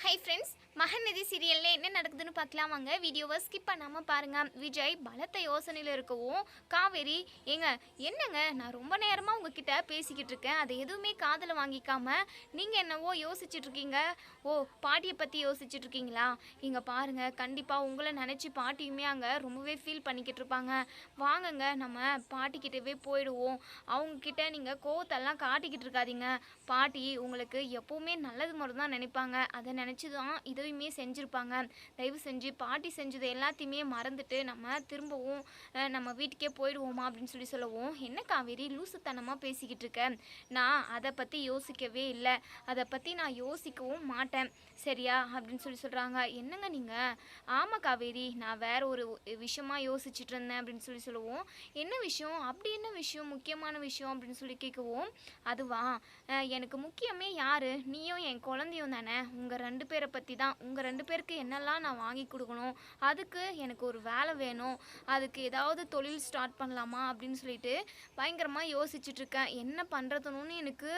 Hi friends, Mahanadi சீரியலில் என்ன நடக்குதுன்னு பார்க்கலாம் வாங்க. வீடியோவை ஸ்கிப் பண்ணாமல் பாருங்கள். விஜய் பலத்த யோசனையில் இருக்கவும் காவேரி, ஏங்க என்னங்க நான் ரொம்ப நேரமாக உங்ககிட்ட பேசிக்கிட்டு இருக்கேன், அதை எதுவுமே காதில் வாங்கிக்காம நீங்கள் என்னவோ யோசிச்சுட்ருக்கீங்க. ஓ, பாட்டியை பற்றி யோசிச்சுட்ருக்கீங்களா? இங்கே பாருங்கள், கண்டிப்பாக உங்களை நினச்சி பாட்டியுமே அங்கே ரொம்பவே ஃபீல் பண்ணிக்கிட்டு இருப்பாங்க. வாங்கங்க நம்ம பாட்டிக்கிட்டவே போயிடுவோம். அவங்கக்கிட்ட நீங்கள் கோவத்தெல்லாம் காட்டிக்கிட்டு இருக்காதீங்க. பாட்டி உங்களுக்கு எப்போவுமே நல்லது மட்டும் தான் நினைப்பாங்க. அதை நினச்சி தான் இதையுமே செஞ்சுருப்பாங்க. தயவு செஞ்சு பாட்டி செஞ்சது எல்லாத்தையுமே மறந்துட்டு நம்ம திரும்பவும் நம்ம வீட்டுக்கே போயிடுவோமா அப்படின்னு சொல்லவும், என்ன காவேரி லூசுத்தனமாக பேசிக்கிட்டு இருக்க? நான் அதை பற்றி யோசிக்கவே இல்லை, அதை பற்றி நான் யோசிக்கவும் மாட்டேன், சரியா அப்படின்னு சொல்கிறாங்க. என்னங்க நீங்கள்? ஆமாம் காவேரி, நான் வேற ஒரு விஷயமா யோசிச்சுட்டு இருந்தேன் அப்படின்னு சொல்லவும், என்ன விஷயம்? அப்படி என்ன விஷயம், முக்கியமான விஷயம் அப்படின்னு சொல்லி கேட்கவும், அதுவா எனக்கு முக்கியமே யார்? நீயும் என் குழந்தையும் தானே. உங்கள் ரெண்டு பேரை பற்றி தான். உங்கள் ரெண்டு பேருக்கு என்னெல்லாம் நான் வாங்கி கொடுக்கணும், அதுக்கு எனக்கு ஒரு வேலை வேணும், அதுக்கு ஏதாவது தொழில் ஸ்டார்ட் பண்ணலாமா அப்படின்னு சொல்லிட்டு பயங்கரமாக யோசிச்சுட்ருக்கேன். என்ன பண்ணுறதுன்னு எனக்கு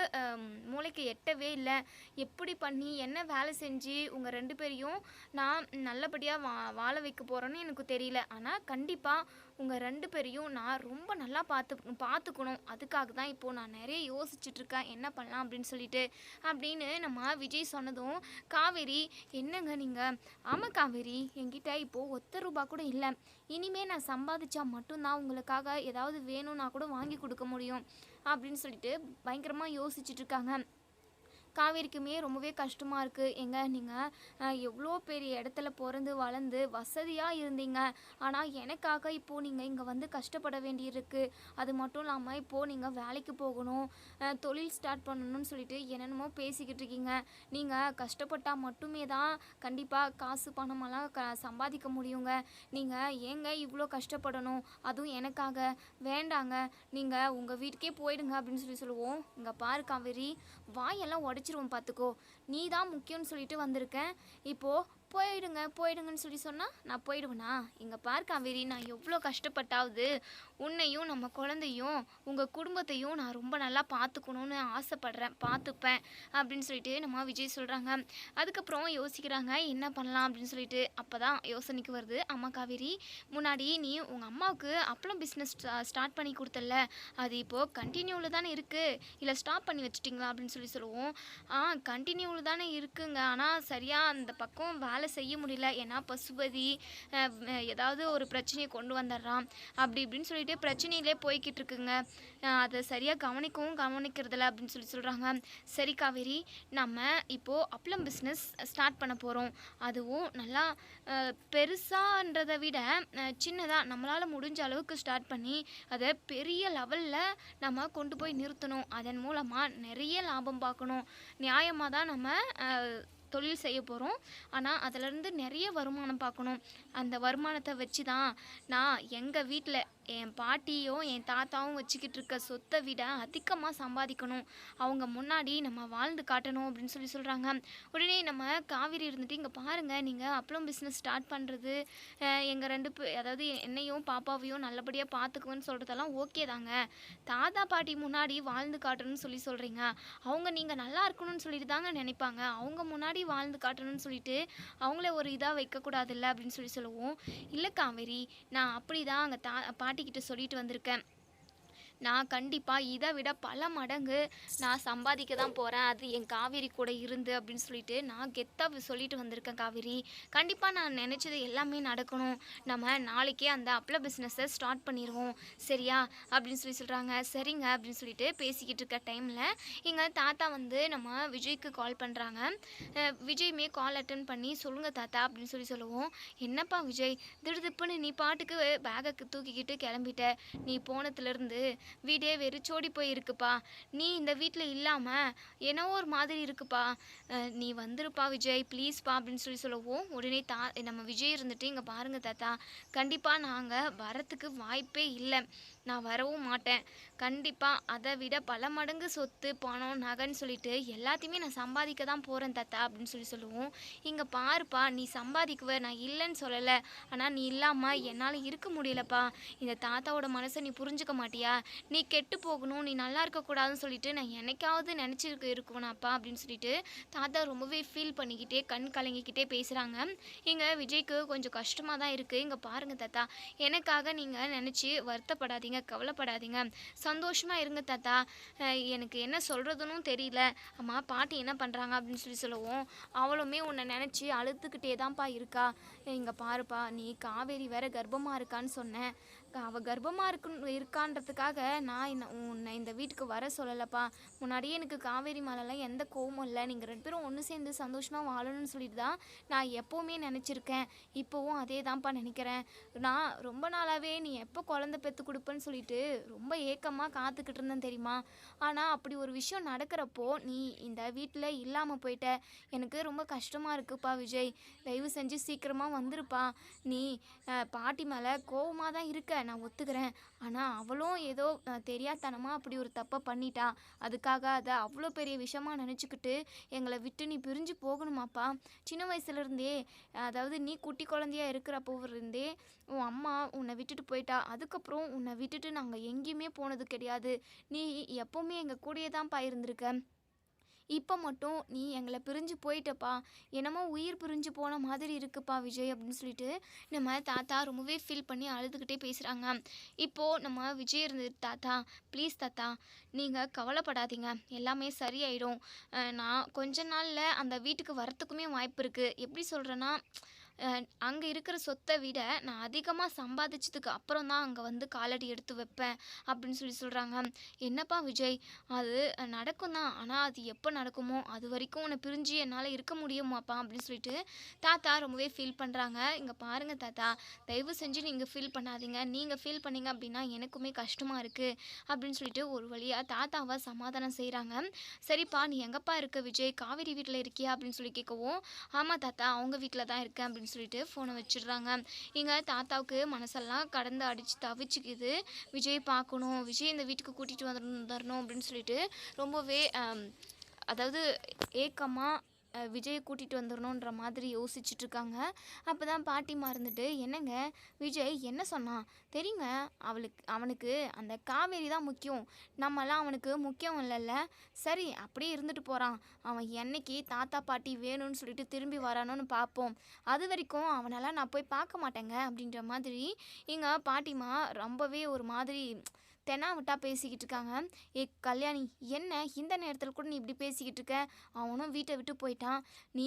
மூளைக்கு எட்டவே இல்லை. எப்படி பண்ணி என்ன வேலை செஞ்சு உங்கள் ரெண்டு பேரையும் நான் நல்லபடியாக வாழ வைக்க போகிறேன்னு எனக்கு தெரியல. ஆனால் கண்டிப்பாக உங்கள் ரெண்டு பேரையும் நான் ரொம்ப நல்லா பார்த்துக்கணும். அதுக்காக தான் இப்போது நான் நிறைய யோசிச்சுட்ருக்கேன் என்ன பண்ணலாம் அப்படின்னு நம்ம விஜய் சொன்னதும், காவேரி என்னங்க நீங்கள்? ஆமாம் காவேரி, என்கிட்ட இப்போது ₹1 கூட இல்லை. இனிமேல் நான் சம்பாதிச்சா மட்டும்தான் உங்களுக்காக ஏதாவது வேணும்னா கூட வாங்கி கொடுக்க முடியும் அப்படின்னு சொல்லிட்டு பயங்கரமாக யோசிச்சுட்ருக்காங்க. காவேரிக்குமே ரொம்பவே கஷ்டமாக இருக்குது. எங்க நீங்கள் எவ்வளோ பெரிய இடத்துல பிறந்து வளர்ந்து வசதியாக இருந்தீங்க, ஆனால் எனக்காக இப்போது நீங்கள் இங்கே வந்து கஷ்டப்பட வேண்டியிருக்கு. அது மட்டும் இல்லாமல் இப்போது நீங்கள் வேலைக்கு போகணும், தொழில் ஸ்டார்ட் பண்ணணும்னு சொல்லிட்டு என்னென்னமோ பேசிக்கிட்டு இருக்கீங்க. நீங்கள் கஷ்டப்பட்டால் மட்டுமே தான் கண்டிப்பாக காசு பணமெல்லாம் சம்பாதிக்க முடியுங்க. நீங்கள் ஏங்க இவ்வளோ கஷ்டப்படணும், அதுவும் எனக்காக? வேண்டாங்க, நீங்கள் உங்கள் வீட்டுக்கே போயிடுங்க அப்படின்னு சொல்லுவோம். இங்கே பாரு காவேரி, வாயெல்லாம் உடச்சிருவோம் பார்த்துக்கோ. நீ தான் முக்கியம்னு சொல்லிட்டு வந்திருக்கேன். இப்போது போயிடுங்கன்னு சொன்னால் நான் போயிடுவேனா? இங்கே பார் காவேரி, நான் எவ்வளோ கஷ்டப்பட்டாவது உன்னையும் நம்ம குழந்தையும் உங்கள் குடும்பத்தையும் நான் ரொம்ப நல்லா பார்த்துக்கணுன்னு ஆசைப்பட்றேன், பார்த்துப்பேன் அப்படின்னு சொல்லிட்டு நம்ம விஜய் சொல்கிறாங்க. அதுக்கப்புறம் யோசிக்கிறாங்க என்ன பண்ணலாம் அப்படின்னு சொல்லிட்டு. அப்போ தான் யோசனைக்கு வருது, அம்மா காவேரி, முன்னாடி நீ உங்கள் அம்மாவுக்கு அப்பளம் பிஸ்னஸ் ஸ்டார்ட் பண்ணி கொடுத்தல, அது இப்போது கண்டினியூவில் தானே இருக்குது, இல்லை ஸ்டாப் பண்ணி வச்சுட்டிங்களா அப்படின்னு சொல்லுவோம். கண்டினியூவில் தானே இருக்குங்க, ஆனால் சரியாக அந்த பக்கம் வேலை செய்ய முடியல. ஏன்னா பசுபதி ஏதாவது ஒரு பிரச்சனையை கொண்டு வந்துடுறான், அப்படி இப்படின்னு சொல்லிட்டு பிரச்சனையிலே போய்கிட்டு இருக்குங்க. அதை சரியாக கவனிக்கிறதில்ல அப்படின்னு சொல்கிறாங்க. சரி காவேரி, நம்ம இப்போது அப்பளம் பிஸ்னஸ் ஸ்டார்ட் பண்ண போகிறோம். அதுவும் நல்லா பெருசான்றதை விட சின்னதாக நம்மளால் முடிஞ்ச அளவுக்கு ஸ்டார்ட் பண்ணி அதை பெரிய லெவலில் நம்ம கொண்டு போய் நிறுத்தணும். அதன் மூலமாக நிறைய லாபம் பார்க்கணும். நியாயமாக தான் நம்ம தொழில் செய்ய போகிறோம், ஆனால் அதிலேருந்து நிறைய வருமானம் பார்க்கணும். அந்த வருமானத்தை வச்சு தான் நான் எங்கள் வீட்டில் என் பாட்டியும் என் தாத்தாவும் வச்சுக்கிட்டு இருக்க சொத்தை விட அதிகமாக சம்பாதிக்கணும். அவங்க முன்னாடி நம்ம வாழ்ந்து காட்டணும் அப்படின்னு சொல்கிறாங்க. உடனே நம்ம காவேரி இருந்துட்டு, இங்கே பாருங்கள், நீங்கள் அப்பளம் பிஸ்னஸ் ஸ்டார்ட் பண்ணுறது எங்கள் அதாவது என்னையும் பாப்பாவையும் நல்லபடியாக பார்த்துக்குவேன்னு சொல்கிறதெல்லாம் ஓகே தாங்க. தாத்தா பாட்டி முன்னாடி வாழ்ந்து காட்டணும்னு சொல்கிறீங்க. அவங்க நீங்கள் நல்லா இருக்கணும்னு சொல்லிட்டு தாங்க நினைப்பாங்க. அவங்க முன்னாடி வாழ்ந்து காட்டணும்னு சொல்லிட்டு அவங்கள ஒரு இதாக வைக்கக்கூடாதுல்ல அப்படின்னு சொல்லுவோம். இல்லை காவேரி, நான் அப்படி தான் அங்கே பாட்டிக்கிட்ட சொல்லிட்டு வந்திருக்கேன். நான் கண்டிப்பாக இதை விட பல மடங்கு நான் சம்பாதிக்க தான் போகிறேன், அது என் காவேரி கூட இருந்து அப்படின்னு சொல்லிட்டு நான் கெத்தாக சொல்லிட்டு வந்திருக்கேன். காவேரி, கண்டிப்பாக நான் நினச்சது எல்லாமே நடக்கணும். நம்ம நாளைக்கே அந்த அப்பள பிஸ்னஸை ஸ்டார்ட் பண்ணிடுவோம், சரியா அப்படின்னு சொல்கிறாங்க. சரிங்க அப்படின்னு சொல்லிட்டு பேசிக்கிட்டு இருக்க டைமில் எங்கள் தாத்தா வந்து நம்ம விஜய்க்கு கால் பண்ணுறாங்க. விஜயுமே கால் அட்டன் பண்ணி, சொல்லுங்கள் தாத்தா அப்படின்னு சொல்லுவோம். என்னப்பா விஜய், திடுதிப்புன்னு நீ பாட்டுக்கு பேக்கை தூக்கிக்கிட்டு கிளம்பிட்ட. நீ போனதுலேருந்து வீடே வெறிச்சோடி போயிருக்குப்பா. நீ இந்த வீட்டில் இல்லாமல் ஏனோ ஒரு மாதிரி இருக்குப்பா. நீ வந்துருப்பா விஜய், ப்ளீஸ்ப்பா அப்படின்னு சொல்லவும், உடனே நம்ம விஜய் இருந்துட்டு, இங்கே பாருங்கள் தாத்தா, கண்டிப்பாக நாங்கள் வரத்துக்கு வாய்ப்பே இல்லை. நான் வரவும் மாட்டேன். கண்டிப்பா அத விட பல மடங்கு சொத்து, பணம், நகைன்னு சொல்லிட்டு எல்லாத்தையுமே நான் சம்பாதிக்க தான் போறேன் தாத்தா அப்படின்னு சொல்லவும், இங்க பாருப்பா நீ சம்பாதிக்குவ நான் இல்லன்னு சொல்லல. ஆனா நீ இல்லாம என்னால இருக்க முடியலப்பா. இந்த தாத்தாவோட மனச நீ புரிஞ்சுக்க மாட்டியா? நீ கெட்டு போகணும், நீ நல்லா இருக்கக்கூடாதுன்னு சொல்லிட்டு நான் என்னைக்காவது இருக்குவேனாப்பா அப்படின்னு சொல்லிட்டு தாத்தா ரொம்பவே ஃபீல் பண்ணிக்கிட்டே, கண் கலங்கிக்கிட்டே பேசுறாங்க. எங்க விஜய்க்கு கொஞ்சம் கஷ்டமா தான் இருக்கு. இங்க பாருங்க தாத்தா, எனக்காக நீங்க நெனச்சு வருத்தப்படாதீங்க, கவலைப்படாதீங்க. சந்தோஷமா இருங்க தாத்தா. எனக்கு என்ன சொல்றதுன்னும் தெரியல. அம்மா பாட்டி என்ன பண்றாங்க அப்படின்னு சொல்லவும், அவளுமே உன்னை நெனச்சு அழுதுகிட்டே தான்ப்பா இருக்கா. இங்க பாருப்பா, நீ காவேரி வேற கர்ப்பமா இருக்கான்னு சொன்னேன். அவ கர்ப்பமா இருக்கான்றதுக்காக நான் உன்னை இந்த வீட்டுக்கு வர சொல்லலப்பா. முன்னாடியே எனக்கு காவேரி மேலலாம் எந்த கோவமும் இல்லை. நீங்கள் 2 பேரும் ஒன்று சேர்ந்து சந்தோஷமாக வாழணும்னு சொல்லிட்டு தான் நான் எப்போவுமே நினச்சிருக்கேன். இப்போவும் அதே தான்ப்பா நினைக்கிறேன். நான் ரொம்ப நாளாகவே நீ எப்போ குழந்தை பெற்று கொடுப்பேன்னு சொல்லிட்டு ரொம்ப ஏக்கமாக காத்துக்கிட்டு இருந்தேன் தெரியுமா. ஆனால் அப்படி ஒரு விஷயம் நடக்கிறப்போ நீ இந்த வீட்டில் இல்லாமல் போயிட்ட. எனக்கு ரொம்ப கஷ்டமாக இருக்குப்பா விஜய். தயவு செஞ்சு சீக்கிரமாக வந்துருப்பா. நீ பாட்டி மேலே கோவமாக தான் இருக்க, நான் ஒத்துக்கிறேன். ஆனால் அவளும் ஏதோ தெரியாதனமாக அப்படி ஒரு தப்பை பண்ணிட்டா. அதுக்காக அதை அவ்வளோ பெரிய விஷயமா நினச்சிக்கிட்டு எங்களை விட்டு நீ பிரிஞ்சு போகணுமாப்பா. சின்ன வயசுலேருந்தே, அதாவது நீ குட்டி குழந்தையா இருக்கிறப்போ இருந்தே உன் அம்மா உன்னை விட்டுட்டு போயிட்டா. அதுக்கப்புறம் உன்னை விட்டுட்டு நாங்கள் எங்கேயுமே போனது கிடையாது. நீ எப்போவுமே எங்கள் கூடயே தான்ப்பா இருந்திருக்க. இப்போ மட்டும் நீ எங்களை பிரிஞ்சு போயிட்டப்பா. என்னமோ உயிர் பிரிஞ்சு போன மாதிரி இருக்குப்பா விஜய் அப்படின்னு சொல்லிட்டு நம்ம தாத்தா ரொம்பவே ஃபீல் பண்ணி அழுதுகிட்டே பேசுகிறாங்க. இப்போது நம்ம விஜய் இருந்துட்டு, தாத்தா ப்ளீஸ் தாத்தா நீங்கள் கவலைப்படாதீங்க, எல்லாமே சரியாயிடும். நான் கொஞ்ச நாளில் அந்த வீட்டுக்கு வரத்துக்குமே வாய்ப்பு இருக்குது. எப்படி சொல்கிறேன்னா, அங்கே இருக்கிற சொத்தை விட நான் அதிகமாக சம்பாதிச்சதுக்கு அப்புறம் தான் அங்கே வந்து காலடி எடுத்து வைப்பேன் அப்படின்னு சொல்கிறாங்க. என்னப்பா விஜய், அது நடக்கும் தான். ஆனால் அது எப்போ நடக்குமோ அது வரைக்கும் உன்னை பிரிஞ்சு என்னால் இருக்க முடியுமாப்பா அப்படின்னு சொல்லிட்டு தாத்தா ரொம்பவே ஃபீல் பண்ணுறாங்க. இங்கே பாருங்கள் தாத்தா, தயவு செஞ்சு நீங்கள் ஃபீல் பண்ணாதீங்க. நீங்கள் ஃபீல் பண்ணீங்க அப்படின்னா எனக்குமே கஷ்டமாக இருக்குது அப்படின்னு சொல்லிட்டு ஒரு வழியாக தாத்தாவை சமாதானம் செய்கிறாங்க. சரிப்பா நீ எங்கப்பா இருக்க விஜய், காவேரி வீட்டில் இருக்கியா அப்படின்னு சொல்லி கேட்கவும், ஆமாம் தாத்தா அவங்க வீட்டில் தான் இருக்கேன் அப்படின்னு சொல்லிட்டு ஃபோனை வச்சிடுறாங்க. இங்கே தாத்தாவுக்கு மனசெல்லாம் கடந்து அடித்து தவிச்சுக்குது. விஜய் பார்க்கணும், விஜய் இந்த வீட்டுக்கு கூட்டிகிட்டு வந்துடணும் அப்படின்னு சொல்லிட்டு ரொம்பவே அதாவது ஏக்கமாக விஜயை கூட்டிகிட்டு வந்துடணுன்ற மாதிரி யோசிச்சுட்ருக்காங்க. அப்போ தான் பாட்டிமா இருந்துட்டு, என்னங்க விஜய் என்ன சொன்னான் தெரியுங்க, அவனுக்கு அந்த காவேரி தான் முக்கியம், நம்மலாம் அவனுக்கு முக்கியம் இல்லைல்ல. சரி அப்படியே இருந்துட்டு போகிறான். அவன் என்னைக்கு தாத்தா பாட்டி வேணும்னு சொல்லிட்டு திரும்பி வரானோன்னு பார்ப்போம். அது வரைக்கும் அவனெல்லாம் நான் போய் பார்க்க மாட்டேங்க அப்படின்ற மாதிரி இங்கே பாட்டிமா ரொம்பவே ஒரு மாதிரி தெனா விட்டா பேசிக்கிட்டு இருக்காங்க. ஏ கல்யாணி, என்ன இந்த நேரத்தில் கூட நீ இப்படி பேசிக்கிட்டு இருக்க? அவனும் வீட்டை விட்டு போயிட்டான். நீ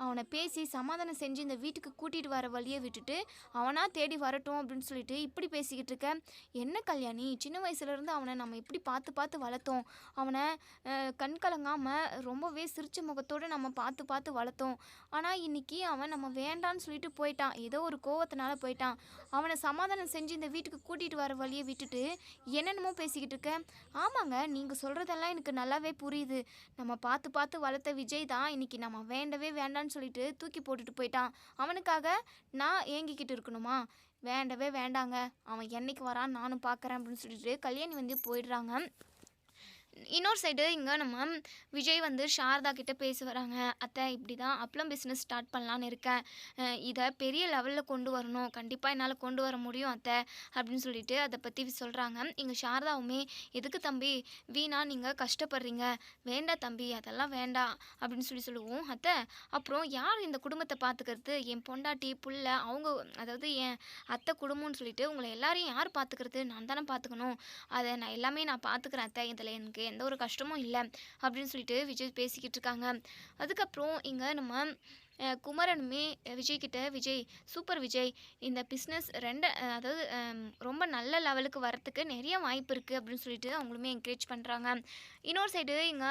அவனை பேசி சமாதானம் செஞ்சு இந்த வீட்டுக்கு கூட்டிகிட்டு வர வழியை விட்டுட்டு அவனா தேடி வரட்டும் அப்படின்னு சொல்லிட்டு இப்படி பேசிக்கிட்டு இருக்க. என்ன கல்யாணி, சின்ன வயசுலேருந்து அவனை நம்ம இப்படி பார்த்து பார்த்து வளர்த்தோம். அவனை கண் கலங்காமல் ரொம்பவே சிரிச்ச முகத்தோடு நம்ம பார்த்து பார்த்து வளர்த்தோம். ஆனால் இன்னைக்கு அவன் நம்ம வேண்டான்னு சொல்லிட்டு போயிட்டான். ஏதோ ஒரு கோவத்தினால போயிட்டான். அவனை சமாதானம் செஞ்சு இந்த வீட்டுக்கு கூட்டிகிட்டு வர வழியை விட்டுட்டு என்னென்னமோ பேசிக்கிட்டு இருக்க. ஆமாங்க, நீங்கள் சொல்கிறதெல்லாம் எனக்கு நல்லாவே புரியுது. நம்ம பார்த்து பார்த்து வளர்த்த விஜய் தான் இன்னைக்கு நம்ம வேண்டவே வேண்டான்னு சொல்லிட்டு தூக்கி போட்டுட்டு போயிட்டான். அவனுக்காக நான் ஏங்கிக்கிட்டு இருக்கணுமா? வேண்டவே வேண்டாங்க. அவன் என்னைக்கு வரான்னு நானும் பார்க்குறேன் அப்படின்னு சொல்லிட்டு கல்யாணி வந்து போயிடுறாங்க. இன்னொரு சைடு இங்கே நம்ம விஜய் வந்து சாரதா கிட்டே பேச வராங்க. அத்தை இப்படி தான் அப்பளம் பிஸ்னஸ் ஸ்டார்ட் பண்ணலான்னு இருக்கேன். இதை பெரிய லெவலில் கொண்டு வரணும், கண்டிப்பாக என்னால் கொண்டு வர முடியும் அத்தை அப்படின்னு சொல்லிட்டு அதை பற்றி சொல்கிறாங்க. இங்கே சாரதாவுமே, எதுக்கு தம்பி வீணா நீங்கள் கஷ்டப்படுறீங்க, வேண்டாம் தம்பி அதெல்லாம் வேண்டாம் அப்படின்னு சொல்லுவோம். அத்தை அப்புறம் யார் இந்த குடும்பத்தை பார்த்துக்கிறது, என் பொண்டாட்டி புள்ள அவங்க, அதாவது என் அத்தை குடும்பம்னு சொல்லிட்டு உங்களை எல்லாரையும் யார் பார்த்துக்கிறது, நான் தானே பார்த்துக்கணும். அதை நான் எல்லாமே நான் பார்த்துக்கிறேன் அத்தை, இதில் எனக்கு எந்த ஒரு கஷ்டமும் இல்லை அப்படின்னு சொல்லிட்டு விஜய் பேசிக்கிட்டு இருக்காங்க. அதுக்கப்புறம் இங்கே நம்ம குமரனுமே விஜய்கிட்ட, விஜய் சூப்பர் விஜய், இந்த பிஸ்னஸ் அதாவது ரொம்ப நல்ல லெவலுக்கு வரத்துக்கு நிறைய வாய்ப்பு இருக்குது அப்படின்னு சொல்லிட்டு அவங்களுமே என்கரேஜ் பண்ணுறாங்க. இன்னொரு சைடு இங்க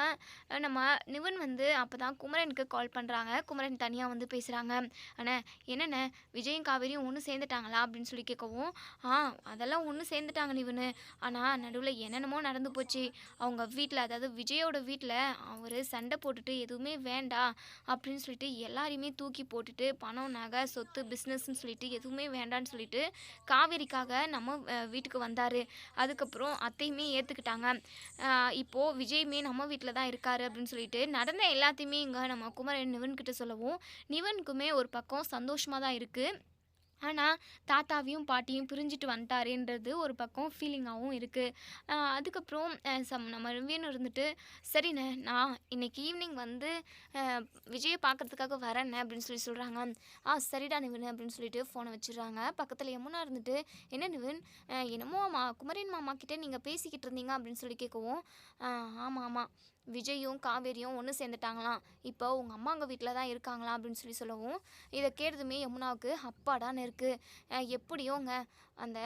நம்ம நிவன் வந்து அப்பதான் குமரனுக்கு கால் பண்றாங்க. குமரன் தனியா வந்து பேசுறாங்க. "அண்ணே என்னண்ணே விஜயும் காவேரியும் ஒண்ணு சேர்ந்துட்டாங்களா?" அப்படின்னு சொல்லி கேட்கவும், "ஆ அதெல்லாம் ஒண்ணு சேர்ந்துட்டாங்க நிவனு. ஆனா நடுவுல என்னென்னமோ நடந்து போச்சு. அவங்க வீட்ல அதாவது விஜயோட வீட்ல அவரு சண்டை போட்டுட்டு எதுவுமே வேண்டாம் அப்படின்னு சொல்லிட்டு எல்லாரையுமே தூக்கி போட்டுட்டு பணம், நகை, சொத்து, பிஸ்னஸ்ன்னு சொல்லிட்டு எதுவுமே வேண்டான்னு சொல்லிட்டு காவேரிக்காக நம்ம வீட்டுக்கு வந்தாரு. அதுக்கப்புறம் அத்தையுமே ஏத்துக்கிட்டாங்க. இப்போ விஜயுமே நம்ம வீட்ல தான் இருக்காரு அப்படின்னு சொல்லிட்டு நடந்த எல்லாத்தையுமே இங்க நம்ம குமரன் நிவன் கிட்ட சொல்லவும், நிவனுக்குமே ஒரு பக்கம் சந்தோஷமா தான் இருக்கு. ஆனா, தாத்தாவையும், பாட்டியும் பிரிஞ்சுட்டு வந்துட்டாரேன்றது ஒரு பக்கம் ஃபீலிங்காவும் இருக்கு. அதுக்கப்புறம் நம்ம நிவின் இருந்துட்டு, "சரிண்ணே, நான் இன்னைக்கு ஈவினிங் வந்து அ விஜய பார்க்கறதுக்காக வரேண்ணே" அப்படின்னு சொல்லி சொல்றாங்க. சரிடா நிவின்" அப்படின்னு சொல்லிட்டு ஃபோனை வச்சுடுறாங்க. பக்கத்துல யமுனா இருந்துட்டு, "என்ன நிவின், என்னமோ குமரன் மாமா கிட்ட நீங்க பேசிக்கிட்டு இருந்தீங்க" அப்படின்னு சொல்லி கேட்கவும், ஆமா, ஆமா. விஜயும், காவேரியும் ஒண்ணு சேர்ந்துட்டாங்களாம். இப்போ உங்க அம்மாங்க வீட்ல தான் இருக்காங்களாம்" அப்படின்னு சொல்லி சொல்லவும், இத கேட்டதுமே யமுனாவுக்கு அப்பாடான்னு இருக்கு. எப்படியோங்க அந்த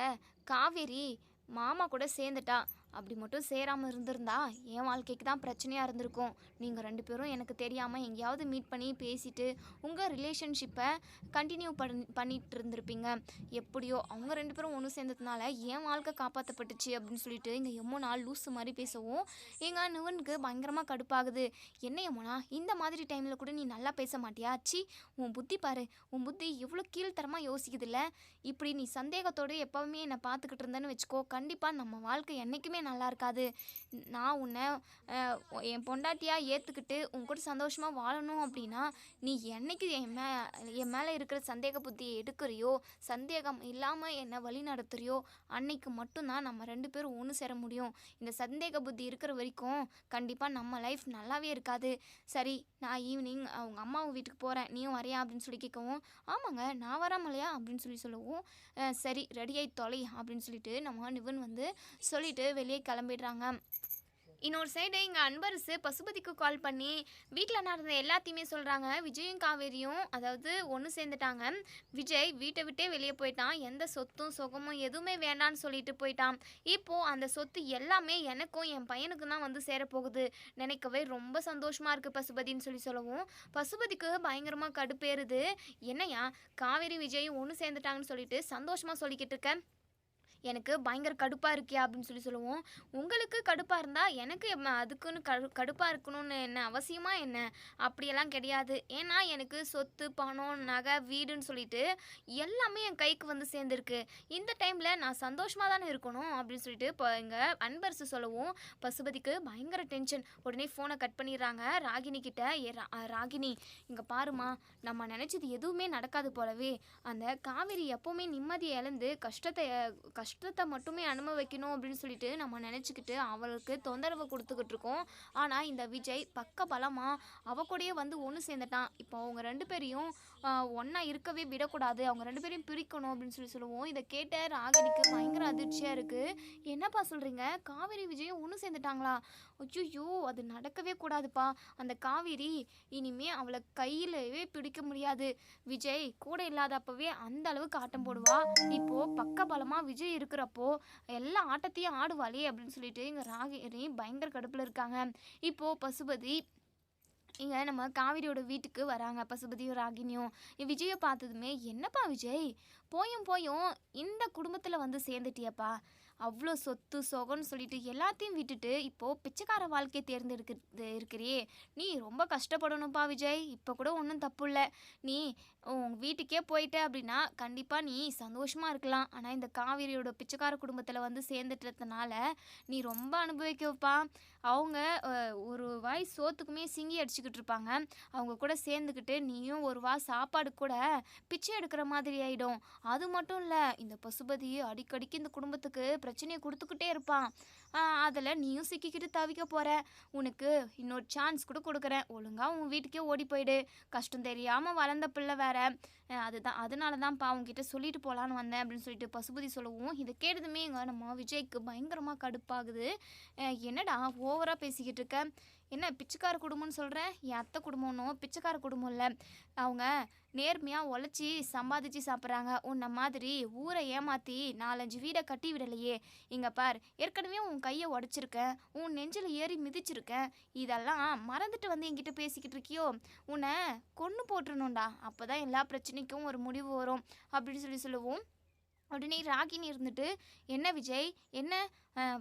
காவேரி மாமா கூட சேர்ந்துட்டா. அப்படி மட்டும் சேராம இருந்திருந்தா, என் வாழ்க்கைக்கு தான் பிரச்சனையா இருந்திருக்கும். நீங்க 2 பேரும் எனக்கு தெரியாம எங்கேயாவது மீட் பண்ணி பேசிட்டு, உங்க ரிலேஷன்ஷிப்ப கன்டின்யூ பண்ணிட்டு இருந்திருப்பீங்க. எப்படியோ அவங்க 2 பேரும் ஒண்ணு சேர்ந்ததுனால என் வாழ்க்கை காப்பாத்தப்பட்டுச்சு அப்படின்னு சொல்லிட்டு இங்க யமுனா லூசு மாரி பேசவும், எங்க நிவனுக்கு பயங்கரமா கடுப்பாகுது. "என்ன யமுனா, இந்த மாதிரி டைம்ல கூட நீ நல்லா பேச மாட்டியா? ச்சீ! உன் புத்தி பாரு. உன் புத்தி எவ்வளோ கீழ்த்தரமா யோசிக்குதுல்ல. இப்படி நீ சந்தேகத்தோட எப்பவுமே என்னை பார்த்துக்கிட்டு இருந்தேன்னு வச்சுக்கோ, கண்டிப்பா நம்ம வாழ்க்கை என்னைக்குமே நல்லா இருக்காது. நான் உன்னை என் பொண்டாட்டியா ஏத்துக்கிட்டு உன் கூட சந்தோஷமா வாழணும் அப்படின்னா, நீ என்னைக்கு என் மேல இருக்கிற சந்தேக புத்தியை எடுக்கிறியோ, சந்தேகம் இல்லாம என்னை வழி நடத்துறியோ, அன்னைக்கு மட்டும்தான் நம்ம 2 பேரும் ஒன்று சேர முடியும். இந்த சந்தேக புத்தி இருக்கிற வரைக்கும் கண்டிப்பா நம்ம லைஃப் நல்லாவே இருக்காது. சரி, நான் ஈவினிங் அவங்க அம்மா வீட்டுக்கு போறேன். நீயும் வரியா?" அப்படின்னு சொல்லி கேட்கவும், "ஆமாங்க, நான் வராமலையா?" அப்படின்னு சொல்லவும், சரி ரெடி ஆயி தொலை" அப்படின்னு சொல்லிட்டு நம்ம நிவன் வந்து சொல்லிட்டு வெளியே கிளம்பிடுறாங்க. இன்னொரு சைடு இங்கே அன்பரசு பசுபதிக்கு கால் பண்ணி வீட்டில் நடந்த எல்லாத்தையுமே சொல்கிறாங்க. விஜயும் காவேரியும் அதாவது ஒன்று சேர்ந்துட்டாங்க. விஜய் வீட்டை விட்டே வெளியே போயிட்டான். எந்த சொத்தும் சுகமும் எதுவுமே வேண்டான்னு சொல்லிட்டு போயிட்டான். இப்போது அந்த சொத்து எல்லாமே எனக்கும் என் பையனுக்கும் தான் வந்து சேரப்போகுது. நினைக்கவே ரொம்ப சந்தோஷமாக இருக்குது பசுபதின்னு சொல்லவும், பசுபதிக்கு பயங்கரமாக கடுப்பேறுது. "என்னையா காவேரி விஜயும் ஒன்று சேர்ந்துட்டாங்கன்னு சொல்லிட்டு சந்தோஷமாக சொல்லிக்கிட்டு இருக்க? எனக்கு பயங்கர கடுப்பாக இருக்கியா?" அப்படின்னு சொல்லுவோம். "உங்களுக்கு கடுப்பாக இருந்தால் எனக்கு அதுக்குன்னு கடுப்பாக இருக்கணும்னு என்ன அவசியமா என்ன? அப்படியெல்லாம் கிடையாது. ஏன்னா எனக்கு சொத்து, பணம், நகை, வீடுன்னு சொல்லிட்டு எல்லாமே என் கைக்கு வந்து சேர்ந்துருக்கு. இந்த டைமில் நான் சந்தோஷமாக தானே இருக்கணும்" அப்படின்னு சொல்லிட்டு இப்போ எங்கள் அன்பரசு சொல்லவும், பசுபதிக்கு பயங்கர டென்ஷன். உடனே ஃபோனை கட் பண்ணிடுறாங்க ராகினி கிட்ட. ராகினி, இங்கே பாருமா, நம்ம நினச்சது எதுவுமே நடக்காது போலவே. அந்த காவேரி எப்போவுமே நிம்மதியை இழந்து கஷ்டத்தை மட்டுமே அனுபவிக்கணும் அப்படின்னு சொல்லிட்டு நம்ம நினச்சிக்கிட்டு அவளுக்கு தொந்தரவு கொடுத்துக்கிட்டு இருக்கோம். ஆனால் இந்த விஜய் பலமாக அவ கூடயே வந்து ஒன்று சேர்ந்துட்டான். இப்போ அவங்க 2 பேரையும் ஒன்றா இருக்கவே விடக்கூடாது, அவங்க 2 பேரையும் பிரிக்கணும் அப்படின்னு சொல்லுவோம். இதை கேட்ட ராகினிக்கு பயங்கர அதிர்ச்சியாக இருக்குது. "என்னப்பா சொல்கிறீங்க? காவேரி விஜயும் ஒன்று சேர்ந்துட்டாங்களா? ஐயோ, அது நடக்கவே கூடாதுப்பா. அந்த காவேரி இனிமே அவளை கையிலவே பிடிக்க முடியாது. விஜய் கூட இல்லாதப்பவே அந்த அளவுக்கு ஆட்டம் போடுவா. இப்போ பலமாக விஜய் இருக்கிறப்போ எல்லா ஆட்டத்தையும் ஆடுவாளே" அப்படின்னு சொல்லிட்டு இங்கே ராகினி பயங்கர கடுப்பில் இருக்காங்க. இப்போது பசுபதி இங்கே நம்ம காவேரியோட வீட்டுக்கு வராங்க. பசுபதியும் ராகினியும் விஜயை பார்த்ததுமே, "என்னப்பா விஜய், போயும் போயும் இந்த குடும்பத்தில் வந்து சேர்ந்துட்டியப்பா. அவ்வளோ சொத்து சொகன்னு சொல்லிட்டு எல்லாத்தையும் விட்டுட்டு இப்போது பிச்சைக்கார வாழ்க்கையை இருக்கிறியே. நீ ரொம்ப கஷ்டப்படணும்ப்பா விஜய். இப்போ கூட ஒன்றும் தப்பு இல்லை. நீ உன் வீட்டுக்கே போயிட்ட அப்படின்னா கண்டிப்பாக நீ சந்தோஷமாக இருக்கலாம். ஆனால் இந்த காவேரியோட பிச்சைக்கார குடும்பத்தில் வந்து சேர்ந்துட்டதுனால நீ ரொம்ப அனுபவிக்கப்பா. அவங்க ஒரு வாய் சோத்துக்குமே சிங்கி அடிச்சுக்கிட்டு இருப்பாங்க. அவங்க கூட சேர்ந்துக்கிட்டு நீயும் ஒரு சாப்பாடு கூட பிச்சை எடுக்கிற மாதிரி ஆகிடும். அது மட்டும் இல்லை, இந்த பசுபதி அடிக்கடிக்கு இந்த குடும்பத்துக்கு பிரச்சனையை கொடுத்துக்கிட்டே இருப்பான். அதில் நீயும் சிக்கிக்கிட்டு தவிக்க போகிற. உனக்கு இன்னொரு சான்ஸ் கூட கொடுக்குறேன். ஒழுங்காக உன் வீட்டுக்கே ஓடி போயிடு. கஷ்டம் தெரியாமல் வளர்ந்த பிள்ளை வேற. அதனால தான்ப்பா உங்ககிட்ட சொல்லிட்டு போகலான்னு வந்தேன்" அப்படின்னு சொல்லிட்டு பசுபதி சொல்லவும், இதை கேட்டதுமே நம்ம விஜய்க்கு பயங்கரமாக கடுப்பாகுது. "என்னடா ஓவராக பேசிக்கிட்டு இருக்க? என்ன பிச்சைக்கார குடும்பம்னு சொல்கிறேன்? என் அத்தை குடும்பம்னும் பிச்சைக்கார குடும்பம் இல்லை. அவங்க நேர்மையாக உழைச்சி சம்பாதிச்சு சாப்பிட்றாங்க. உன்னை மாதிரி ஊரை ஏமாற்றி 4-5 வீடை கட்டி விடலையே. இங்கே பார், ஏற்கனவே உன் கையை உடச்சிருக்கேன், உன் நெஞ்சில் ஏறி மிதிச்சிருக்கேன். இதெல்லாம் மறந்துட்டு வந்து என்கிட்ட பேசிக்கிட்டு இருக்கியோ? உன்னை கொன்று போட்டுருணும்டா, அப்போ தான் எல்லா பிரச்சனைக்கும் ஒரு முடிவு வரும் அப்படின்னு சொல்லுவோம். உடனே ராகினி இருந்துட்டு, என்ன விஜய், என்ன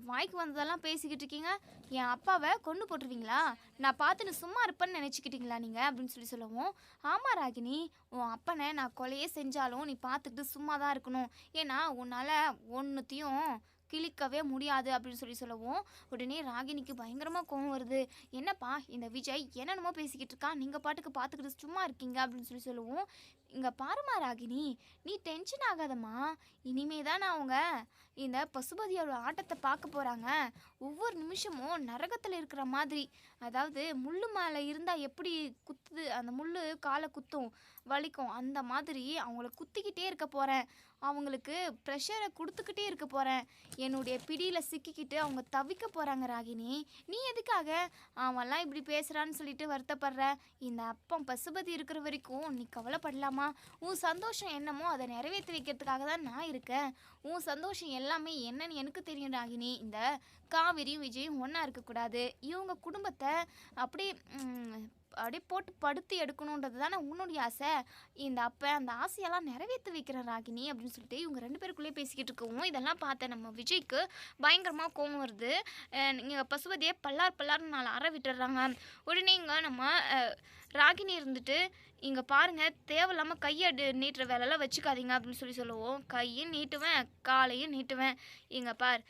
வாய்க்கு வந்ததெல்லாம் பேசிக்கிட்டு இருக்கீங்க? என் அப்பாவை கொன்று போட்டுருவீங்களா? நான் பார்த்துன்னு சும்மா இருப்பேன்னு நினச்சிக்கிட்டீங்களா நீங்கள் அப்படின்னு சொல்லவும், ஆமாம் ராகினி, உன் அப்பனை நான் கொலையே செஞ்சாலும் நீ பார்த்துட்டு சும்மா தான் இருக்கணும். ஏன்னா உன்னால் ஒன்றுத்தையும் கிழிக்கவே முடியாது அப்படின்னு சொல்லவும், உடனே ராகினிக்கு பயங்கரமாக கோவம் வருது. என்னப்பா இந்த விஜய் என்னென்னமோ பேசிக்கிட்டு இருக்கான், நீங்கள் பாட்டுக்கு பார்த்துக்கிட்டு சும்மா இருக்கீங்க அப்படின்னு சொல்லுவோம். இங்கே பாருமா ராகினி, நீ டென்ஷன் ஆகாதம்மா. இனிமே தான் அவங்க இந்த பசுபதியோட ஆட்டத்தை பார்க்க போகிறாங்க. ஒவ்வொரு நிமிஷமும் நரகத்தில் இருக்கிற மாதிரி, அதாவது முள்ளு மேலே இருந்தால் எப்படி குத்துது, அந்த முள் காலை குத்தும் வலிக்கும், அந்த மாதிரி அவங்கள குத்திக்கிட்டே இருக்க போகிறேன். அவங்களுக்கு ப்ரெஷரை கொடுத்துக்கிட்டே இருக்க போகிறேன். என்னுடைய பிடியில் சிக்கிக்கிட்டு அவங்க தவிக்க போகிறாங்க ராகினி. நீ எதுக்காக அவன்லாம் இப்படி பேசுகிறான்னு சொல்லிட்டு வருத்தப்படுற? இந்த அப்பம் பசுபதி இருக்கிற வரைக்கும் நீ கவலைப்படலாமா? உன் சந்தோஷம் என்னமோ அதை நிறைவேற்றி வைக்கிறதுக்காக தான் நான் இருக்கேன். உன் சந்தோஷம் எல்லாமே என்னன்னு எனக்கு தெரியும் ராகினி. இந்த காவேரியும் விஜயும் ஒன்றா இருக்கக்கூடாது. இவங்க குடும்பத்தை அப்படியே அப்படியே போட்டு படுத்து எடுக்கணுன்றது தானே உன்னுடைய ஆசை. இந்த அப்போ அந்த ஆசையெல்லாம் நிறைவேற்றி வைக்கிறேன் ராகினி அப்படின்னு சொல்லிட்டு இவங்க 2 பேருக்குள்ளேயே பேசிக்கிட்டு இருக்கவும், இதெல்லாம் பார்த்த நம்ம விஜய்க்கு பயங்கரமாக கோவம் வருது. நீங்கள் பசுபதியை பல்லார்னு 4 அறை விட்டுடுறாங்க. உடனே இங்கே நம்ம ராகினி இருந்துட்டு, இங்கே பாருங்கள், தேவையில்லாமல் கையை நீட்டுற வேலையெல்லாம் வச்சுக்காதீங்க அப்படின்னு சொல்லுவோம். கையும் நீட்டுவேன், காலையும் நீட்டுவேன். இங்கே பார்,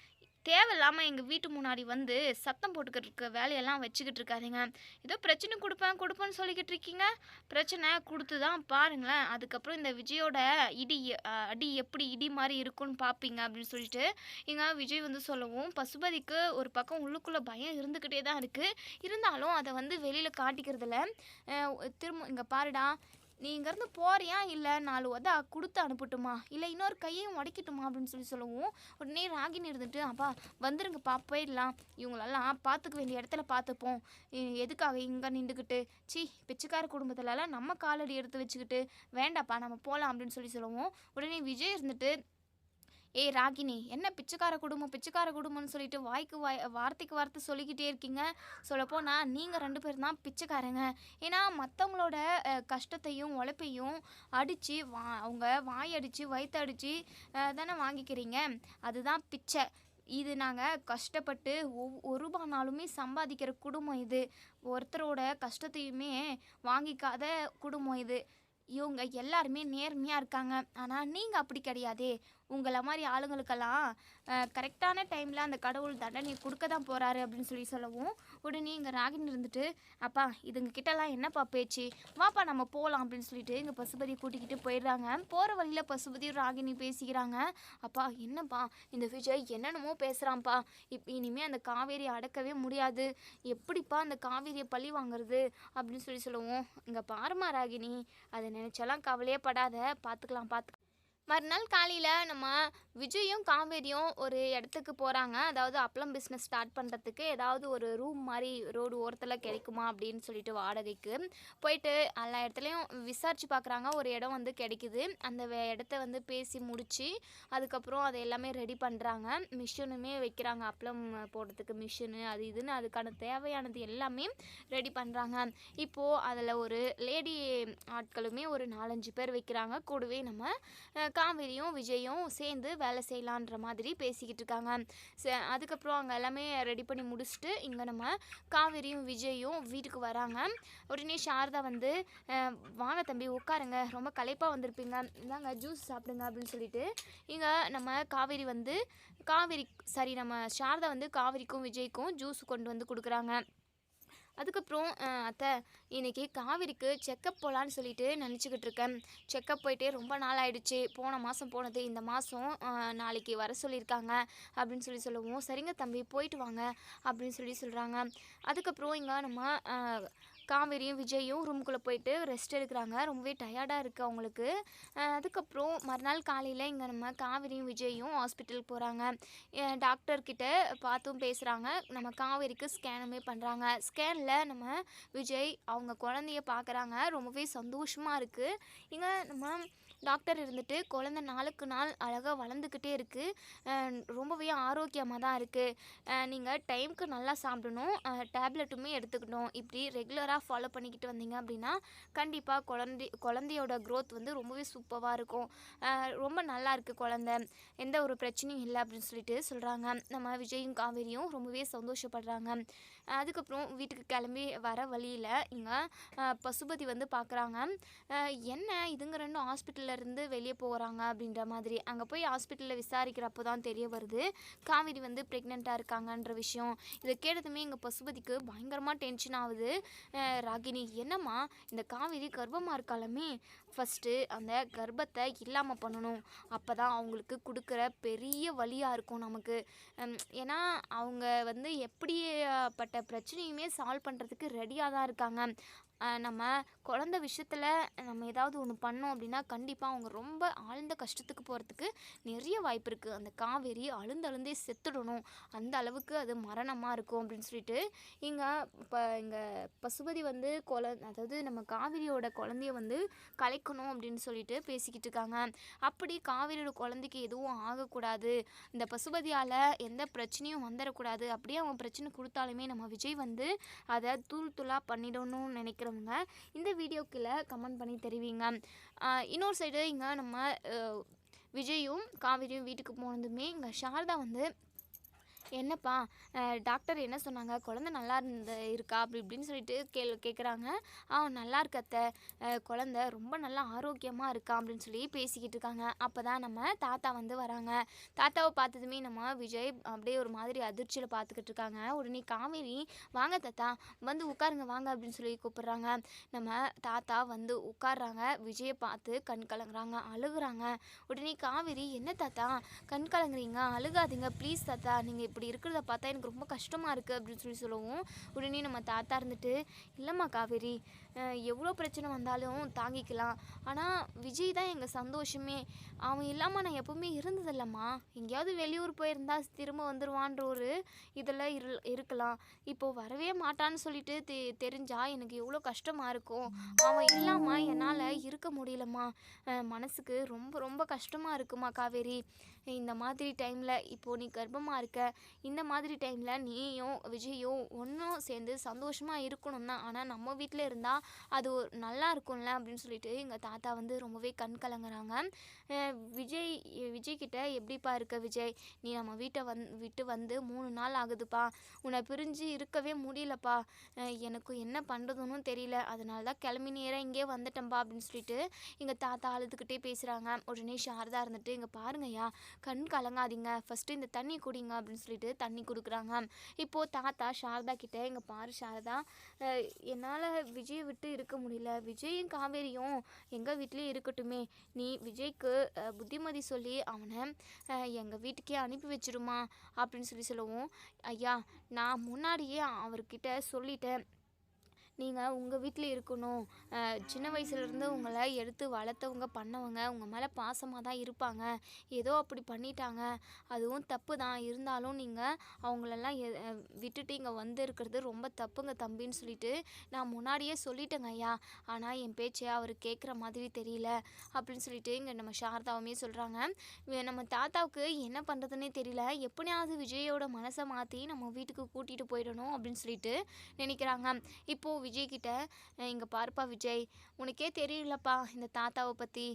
தேவையில்லாமல் எங்கள் வீட்டு முன்னாடி வந்து சத்தம் போட்டுக்கிட்டு இருக்க வேலையெல்லாம் வச்சுக்கிட்டு இருக்காதீங்க. ஏதோ பிரச்சனை கொடுப்பேன்னு சொல்லிக்கிட்டு இருக்கீங்க. பிரச்சனை கொடுத்து தான் பாருங்களேன், அதுக்கப்புறம் இந்த விஜயோட அடி எப்படி இடி மாதிரி இருக்குன்னு பார்ப்பீங்க அப்படின்னு சொல்லிட்டு இங்கே விஜய் வந்து சொல்லவும், பசுபதிக்கு ஒரு பக்கம் உள்ளுக்குள்ளே பயம் இருந்துக்கிட்டே தான் இருக்குது. இருந்தாலும் அதை வந்து வெளியில் காட்டிக்கிறதில்ல. திரும்ப இங்கே பாருடா, நீ இங்கேருந்து போறியா, இல்லை 4 உதை கொடுத்து அனுப்பட்டுமா, இல்லை இன்னொரு கையையும் உடைக்கட்டுமா அப்படின்னு சொல்லவும், உடனே ராகினி இருந்துட்டு, அப்பா வந்துருங்கப்பா போயிடலாம், இவங்களெல்லாம் பார்த்துக்க வேண்டிய இடத்துல பார்த்துப்போம், எதுக்காக இங்கே நின்றுக்கிட்டு, பிச்சைக்கார குடும்பத்துலலாம் நம்ம காலடி எடுத்து வச்சுக்கிட்டு, வேண்டாப்பா நம்ம போகலாம் அப்படின்னு சொல்லவும், உடனே விஜய் இருந்துட்டு, ஏய் ராகினி, என்ன பிச்சைக்கார குடும்பம்னு சொல்லிட்டு வார்த்தைக்கு வார்த்தை சொல்லிக்கிட்டே இருக்கீங்க. சொல்லப்போனால் நீங்கள் 2 பேர் தான் பிச்சைக்காரங்க. ஏன்னா மற்றவங்களோட கஷ்டத்தையும் உழைப்பையும் அடித்து அவங்க வாயடித்து வயிற்றடிச்சு தானே வாங்கிக்கிறீங்க. அதுதான் பிச்சை. இது நாங்கள் கஷ்டப்பட்டு ஒரு ரூபானாலுமே சம்பாதிக்கிற குடும்பம் இது. ஒருத்தரோட கஷ்டத்தையுமே வாங்கிக்காத குடும்பம் இது. இவங்க எல்லாருமே நேர்மையாக இருக்காங்க. ஆனால் நீங்கள் அப்படி கிடையாதே. உங்களை மாதிரி ஆளுங்களுக்கெல்லாம் கரெக்டான டைமில் அந்த கடவுள் தண்டனை கொடுக்க தான் போகிறாரு அப்படின்னு சொல்லவும், உடனே இங்கே ராகினி இருந்துட்டு, அப்பா இதுங்க கிட்டலாம் என்னப்பா பேச்சு, வாப்பா நம்ம போகலாம் அப்படின்னு சொல்லிட்டு இங்கே பசுபதியை கூட்டிக்கிட்டு போயிடுறாங்க. போகிற வழியில் பசுபதியும் ராகினி பேசிக்கிறாங்க. அப்பா என்னப்பா இந்த விஜய் என்னென்னமோ பேசுகிறான்ப்பா, இனிமேல் அந்த காவேரி அடக்கவே முடியாது, எப்படிப்பா அந்த காவேரியை பழி வாங்குறது அப்படின்னு சொல்லவும், இங்கே பாருமா ராகினி, அதை நினச்செல்லாம் கவலையே படாத, பார்த்துக்கலாம். மறுநாள் காலையில் நம்ம விஜயும் காவேரியும் ஒரு இடத்துக்கு போகிறாங்க. அதாவது அப்பளம் பிஸ்னஸ் ஸ்டார்ட் பண்ணுறதுக்கு ஏதாவது ஒரு ரூம் மாதிரி ரோடு ஓரத்தில் கிடைக்குமா அப்படின்னு சொல்லிட்டு வாடகைக்கு போயிட்டு எல்லா இடத்துலையும் விசாரித்து பார்க்குறாங்க. ஒரு இடம் வந்து கிடைக்குது. அந்த இடத்த வந்து பேசி முடித்து அதுக்கப்புறம் அதை எல்லாமே ரெடி பண்ணுறாங்க. மிஷினுமே வைக்கிறாங்க, அப்பளம் போடுறதுக்கு மிஷினு அது இதுன்னு அதுக்கான தேவையானது எல்லாமே ரெடி பண்ணுறாங்க. இப்போது அதில் ஒரு லேடி ஆட்களுமே ஒரு 4-5 பேர் வைக்கிறாங்க. கூடவே நம்ம காவேரியும் விஜயும் சேர்ந்து வேலை செய்யலான்ற மாதிரி பேசிக்கிட்டு இருக்காங்க. அதுக்கப்புறம் அங்கே எல்லாமே ரெடி பண்ணி முடிச்சுட்டு இங்கே நம்ம காவேரியும் விஜயும் வீட்டுக்கு வராங்க. உடனே சாரதா வந்து, வாங்க தம்பி உட்காருங்க, ரொம்ப களைப்பாக வந்திருப்பீங்க, இந்தாங்க ஜூஸ் சாப்பிடுங்க அப்படின்னு சொல்லிட்டு இங்கே நம்ம நம்ம சாரதா வந்து காவேரிக்கும் விஜய்க்கும் ஜூஸ் கொண்டு வந்து கொடுக்குறாங்க. அதுக்கப்புறம் அத்தை இன்றைக்கி காவேரிக்கு செக்கப் போகலான்னு சொல்லிட்டு நினச்சிக்கிட்டு இருக்கேன். செக்கப் போயிட்டே ரொம்ப நாள் ஆகிடுச்சு, போன மாதம் போனது, இந்த மாதம் நாளைக்கு வர சொல்லியிருக்காங்க அப்படின்னு சொல்லவும், சரிங்க தம்பி போயிட்டு வாங்க அப்படின்னு சொல்கிறாங்க. அதுக்கப்புறம் இங்கே நம்ம காவேரியும் விஜயும் ரூமுக்குள்ளே போயிட்டு ரெஸ்ட் எடுக்கிறாங்க. ரொம்பவே டயர்டாக இருக்குது அவங்களுக்கு. அதுக்கப்புறம் மறுநாள் காலையில் இங்கே நம்ம காவேரியும் விஜயும் ஹாஸ்பிட்டலுக்கு போகிறாங்க. டாக்டர்கிட்ட பார்த்தும் பேசுகிறாங்க. நம்ம காவேரிக்கு ஸ்கேனுமே பண்ணுறாங்க. ஸ்கேனில் நம்ம விஜய் அவங்க குழந்தைய பார்க்குறாங்க. ரொம்பவே சந்தோஷமாக இருக்குது. இங்கே நம்ம டாக்டர் இருந்துட்டு குழந்தை நாளுக்கு நாள் அழகாக வளர்ந்துக்கிட்டே இருக்குது, ரொம்பவே ஆரோக்கியமாக தான் இருக்குது, நீங்கள் டைமுக்கு நல்லா சாப்பிடணும், டேப்லெட்டுமே எடுத்துக்கணும், இப்படி ரெகுலராக ஃபாலோ பண்ணிக்கிட்டு வந்தீங்க அப்படின்னா கண்டிப்பாக குழந்தையோட க்ரோத் வந்து ரொம்பவே சூப்பராக இருக்கும், ரொம்ப நல்லா இருக்குது குழந்தை, எந்த ஒரு பிரச்சனையும் இல்லை அப்படின்னு சொல்லிட்டு சொல்கிறாங்க. நம்ம விஜயும் காவேரியும் ரொம்பவே சந்தோஷப்படுறாங்க. அதுக்கப்புறம் வீட்டுக்கு கிளம்பி வர வழியில் இங்கே பசுபதி வந்து பார்க்குறாங்க. என்ன இதுங்க ரெண்டும் ஹாஸ்பிட்டல்லேருந்து வெளியே போகிறாங்க அப்படின்ற மாதிரி. அங்கே போய் ஹாஸ்பிட்டலில் விசாரிக்கிறப்போ தான் தெரிய வருது காவேரி வந்து ப்ரெக்னெண்ட்டாக இருக்காங்கன்ற விஷயம். இதை கேட்டதுமே எங்கள் பசுபதிக்கு பயங்கரமாக டென்ஷன் ஆகுது. ராகினி, என்னம்மா இந்த காவேரி கர்ப்பமாக இருக்காலுமே, ஃபஸ்ட்டு அந்த கர்ப்பத்தை இல்லாமல் பண்ணணும், அப்போ தான் அவங்களுக்கு கொடுக்குற பெரிய வழியாக இருக்கும் நமக்கு. ஏன்னா அவங்க வந்து எப்படிப்பட்ட பிரச்சனையுமே சால்வ் பண்ணுறதுக்கு ரெடியாக தான் இருக்காங்க. நம்ம குழந்த விஷயத்தில் நம்ம ஏதாவது ஒன்று பண்ணோம் அப்படின்னா கண்டிப்பாக அவங்க ரொம்ப ஆழ்ந்த கஷ்டத்துக்கு போகிறதுக்கு நிறைய வாய்ப்பு இருக்குது. அந்த காவேரி அழுந்தழுந்தே செத்துடணும், அந்த அளவுக்கு அது மரணமாக இருக்கும் அப்படின்னு சொல்லிட்டு இங்கே பசுபதி வந்து அதாவது நம்ம காவேரியோட குழந்தைய வந்து கலைக்கணும் அப்படின்னு சொல்லிட்டு பேசிக்கிட்டு இருக்காங்க. அப்படி காவேரியோட குழந்தைக்கு எதுவும் ஆகக்கூடாது, இந்த பசுபதியால் எந்த பிரச்சனையும் வந்துடக்கூடாது, அப்படியே அவன் பிரச்சனை கொடுத்தாலுமே நம்ம விஜய் வந்து அதை தூள் தூளாக பண்ணிடணும்னு நினைக்கிறவங்க இந்த வீடியோக்குள்ள கமெண்ட் பண்ணி தெரிவிங்க. இன்னொரு சைடு இங்கே நம்ம விஜயும் காவேரியும் வீட்டுக்கு போனதுமே இங்கே சாரதா வந்து, என்னப்பா டாக்டர் என்ன சொன்னாங்க, குழந்தை நல்லா இருக்கா அப்படி இப்படின்னு சொல்லிட்டு கேட்குறாங்க. நல்லா இருக்கத்த, குழந்தை ரொம்ப நல்லா ஆரோக்கியமாக இருக்கா அப்படின்னு சொல்லி பேசிக்கிட்டு இருக்காங்க. அப்போ தான் நம்ம தாத்தா வந்து வராங்க. தாத்தாவை பார்த்ததுமே நம்ம விஜய் அப்படியே ஒரு மாதிரி அதிர்ச்சியில் பார்த்துக்கிட்டு இருக்காங்க. உடனே காவேரி, வாங்க தாத்தா வந்து உட்காருங்க வாங்க அப்படின்னு சொல்லி கூப்பிட்றாங்க. நம்ம தாத்தா வந்து உட்கார்றாங்க. விஜயை பார்த்து கண் கலங்குறாங்க, அழுகுறாங்க. உடனே காவேரி, என்ன தாத்தா கண் கலங்குறீங்க, அழுகாதீங்க ப்ளீஸ் தாத்தா, நீங்கள் இப்படி இருக்கிறத பார்த்தா எனக்கு ரொம்ப கஷ்டமாக இருக்குது அப்படின்னு சொல்லவும் உடனே நம்ம தாத்தா இருந்துட்டு, இல்லைம்மா காவேரி, எவ்வளோ பிரச்சனை வந்தாலும் தாங்கிக்கலாம், ஆனால் விஜய் தான் எங்கள் சந்தோஷமே, அவன் இல்லாமல் நான் எப்போவுமே இருந்ததில்லம்மா, எங்கேயாவது வெளியூர் போயிருந்தா திரும்ப வந்துடுவான்ற ஒரு இதில் இருக்கலாம், இப்போது வரவே மாட்டான்னு சொல்லிட்டு தெரிஞ்சா எனக்கு எவ்வளோ கஷ்டமாக இருக்கும், அவன் இல்லாமல் என்னால் இருக்க முடியலம்மா, மனசுக்கு ரொம்ப ரொம்ப கஷ்டமாக இருக்குமா காவேரி, இந்த மாதிரி டைமில் இப்போது நீ கர்ப்பமாக இருக்க, இந்த மாதிரி டைமில் நீயும் விஜயும் ஒன்றும் சேர்ந்து சந்தோஷமாக இருக்கணும் தான், ஆனால் நம்ம வீட்டில் இருந்தால் அது நல்லா இருக்கும்ல அப்படின்னு சொல்லிட்டு எங்கள் தாத்தா வந்து ரொம்பவே கண் கலங்குறாங்க. விஜய்கிட்ட, எப்படிப்பா இருக்க விஜய், நீ நம்ம வீட்டை விட்டு வந்து 3 நாள் ஆகுதுப்பா, உன்னை பிரிஞ்சு இருக்கவே முடியலப்பா, எனக்கு என்ன பண்ணுறதுன்னு தெரியல, அதனால தான் கிளம்பி நேராக இங்கே வந்துட்டேன்ப்பா அப்படின்னு சொல்லிட்டு எங்கள் தாத்தா அழுதுகிட்டே பேசுகிறாங்க. உடனே சாரதா இருந்துட்டு, இங்கே பாருங்கய்யா, கண் கலங்காதீங்க, ஃபஸ்ட்டு இந்த தண்ணி குடிங்க அப்படின்னு சொல்லிட்டு தண்ணி கொடுக்குறாங்க. இப்போது தாத்தா சாரதா கிட்டே, இங்கே பாரு சாரதா, என்னால் விஜயை விட்டு இருக்க முடியல, விஜயும் காவேரியும் எங்கள் வீட்லேயே இருக்கட்டுமே, நீ விஜய்க்கு புத்திமதி சொல்லி அவனை எங்கள் வீட்டுக்கே அனுப்பி வச்சிருமா அப்படின்னு சொல்லவும், ஐயா நான் முன்னாடியே அவர்கிட்ட சொல்லிட்டேன், நீங்கள் உங்கள் வீட்டில் இருக்கணும், சின்ன வயசுலேருந்து உங்களை எடுத்து வளர்த்தவங்க பண்ணவங்க உங்கள் மேலே பாசமாக தான் இருப்பாங்க, ஏதோ அப்படி பண்ணிட்டாங்க, அதுவும் தப்பு தான், இருந்தாலும் நீங்கள் அவங்களெல்லாம் விட்டுட்டு இங்கே வந்து இருக்கிறது ரொம்ப தப்புங்க தம்பின்னு சொல்லிட்டு நான் முன்னாடியே சொல்லிட்டேங்க ஐயா, ஆனால் என் பேச்சை அவர் கேட்குற மாதிரி தெரியல அப்படின்னு சொல்லிட்டு இங்கே நம்ம சாரதாவுமே சொல்கிறாங்க. நம்ம தாத்தாவுக்கு என்ன பண்ணுறதுன்னே தெரியல, எப்படியாவது விஜயோட மனசை மாற்றி நம்ம வீட்டுக்கு கூட்டிகிட்டு போயிடணும் அப்படின்னு சொல்லிட்டு நினைக்கிறாங்க. இப்போது விஜய்கிட்ட, இங்கே பாருப்பா விஜய், உனக்கே தெரியலப்பா இந்த தாத்தாவை பற்றி,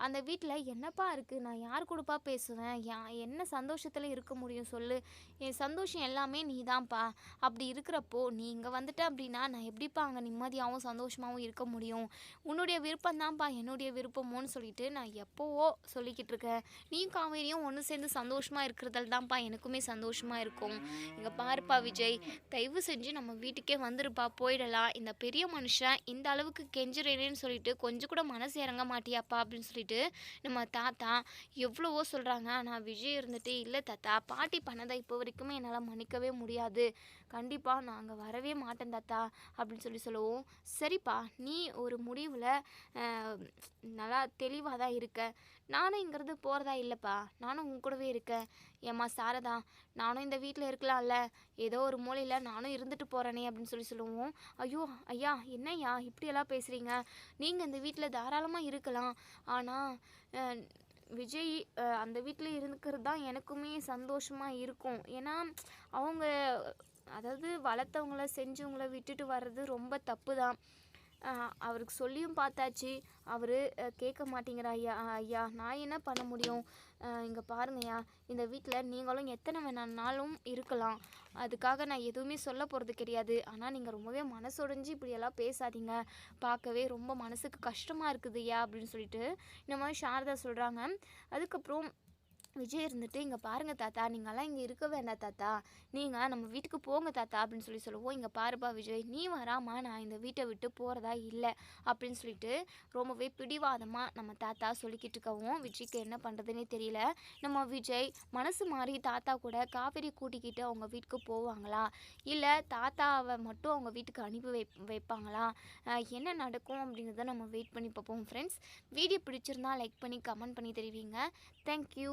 அந்த வீட்டில் என்னப்பா இருக்குது, நான் யார் கூடப்பா பேசுவேன், என்ன சந்தோஷத்தில் இருக்க முடியும் சொல்லு, என் சந்தோஷம் எல்லாமே நீ தான்ப்பா, அப்படி இருக்கிறப்போ நீ இங்கே வந்துட்ட அப்படின்னா நான் எப்படிப்பா அங்கே நிம்மதியாகவும் சந்தோஷமாகவும் இருக்க முடியும், உன்னுடைய விருப்பம் தான்ப்பா என்னுடைய விருப்பமோன்னு சொல்லிட்டு நான் எப்போவோ சொல்லிக்கிட்டு இருக்கேன், நீயும் காவேரியும் ஒன்று சேர்ந்து சந்தோஷமாக இருக்கிறதால தான்ப்பா எனக்குமே சந்தோஷமாக இருக்கும், இங்கே பாருப்பா விஜய், தயவு செஞ்சு நம்ம வீட்டுக்கே வந்துருப்பா, போயிடலாம், இந்த அந்த பெரிய மனுஷன் இந்த அளவுக்கு கெஞ்சுறேனேன்னு சொல்லிட்டு கொஞ்சம் கூட மனசு இறங்க மாட்டியாப்பா அப்படின்னு சொல்லிட்டு நம்ம தாத்தா எவ்வளவோ சொல்கிறாங்க. ஆனால் விஜய் இருந்துட்டு இல்லை தாத்தா, பாட்டி பண்ணதை இப்போ வரைக்குமே என்னால் மன்னிக்கவே முடியாது, கண்டிப்பாக நான் அங்கே வரவே மாட்டேன் தாத்தா அப்படின்னு சொல்லவும், சரிப்பா நீ ஒரு முடிவில் நல்லா தெளிவாக தான் இருக்க, நானும் இங்கேருந்து போகிறதா இல்லைப்பா, நானும் உங்க கூடவே இருக்கேன். ஏம்மா சாரதா, நானும் இந்த வீட்டில் இருக்கலாம்ல, ஏதோ ஒரு மூலையில் நானும் இருந்துட்டு போகிறேனே அப்படின்னு சொல்லுவோம். ஐயோ ஐயா, என்னய்யா இப்படியெல்லாம் பேசுகிறீங்க, நீங்கள் இந்த வீட்டில் தாராளமாக இருக்கலாம், ஆனால் விஜய் அந்த வீட்டில் இருக்கிறது தான் எனக்குமே சந்தோஷமாக இருக்கும். ஏன்னா அவங்க அதாவது வளர்த்தவங்கள செஞ்சவங்கள விட்டுட்டு வர்றது ரொம்ப தப்பு தான். அவருக்கு சொல்லியும் பார்த்தாச்சு, அவர் கேட்க மாட்டேங்கிறா. ஐயா ஐயா நான் என்ன பண்ண முடியும்? இங்கே பாருங்கய்யா, இந்த வீட்டில் நீங்களும் எத்தனை வேணாலும் இருக்கலாம், அதுக்காக நான் எதுவுமே சொல்ல போகிறது கிடையாது. ஆனால் நீங்கள் ரொம்பவே மனசுடைஞ்சு இப்படியெல்லாம் பேசாதீங்க, பார்க்கவே ரொம்ப மனசுக்கு கஷ்டமாக இருக்குதுய்யா அப்படின்னு சொல்லிட்டு இந்த மாதிரி சாரதா சொல்கிறாங்க. அதுக்கப்புறம் விஜய் இருந்துட்டு, இங்கே பாருங்கள் தாத்தா, நீங்கள்லாம் இங்கே இருக்க வேண்டாம் தாத்தா, நீங்கள் நம்ம வீட்டுக்கு போங்க தாத்தா அப்படின்னு சொல்லுவோம். இங்கே பாருப்பா விஜய், நீ வராமல் நான் இந்த வீட்டை விட்டு போகிறதா இல்லை அப்படின்னு சொல்லிட்டு ரொம்பவே பிடிவாதமாக நம்ம தாத்தா சொல்லிக்கிட்டு இருக்கவும் விஜய்க்கு என்ன பண்ணுறதுன்னே தெரியல. நம்ம விஜய் மனசு மாறி தாத்தா கூட காவேரி கூட்டிக்கிட்டு அவங்க வீட்டுக்கு போவாங்களா, இல்லை தாத்தாவை மட்டும் அவங்க வீட்டுக்கு அனுப்பி வைப்பாங்களா, என்ன நடக்கும் அப்படிங்கிறத நம்ம வெயிட் பண்ணி பார்ப்போம் ஃப்ரெண்ட்ஸ். வீடியோ பிடிச்சிருந்தா லைக் பண்ணி கமெண்ட் பண்ணி தெரிவிங்க. தேங்க்யூ.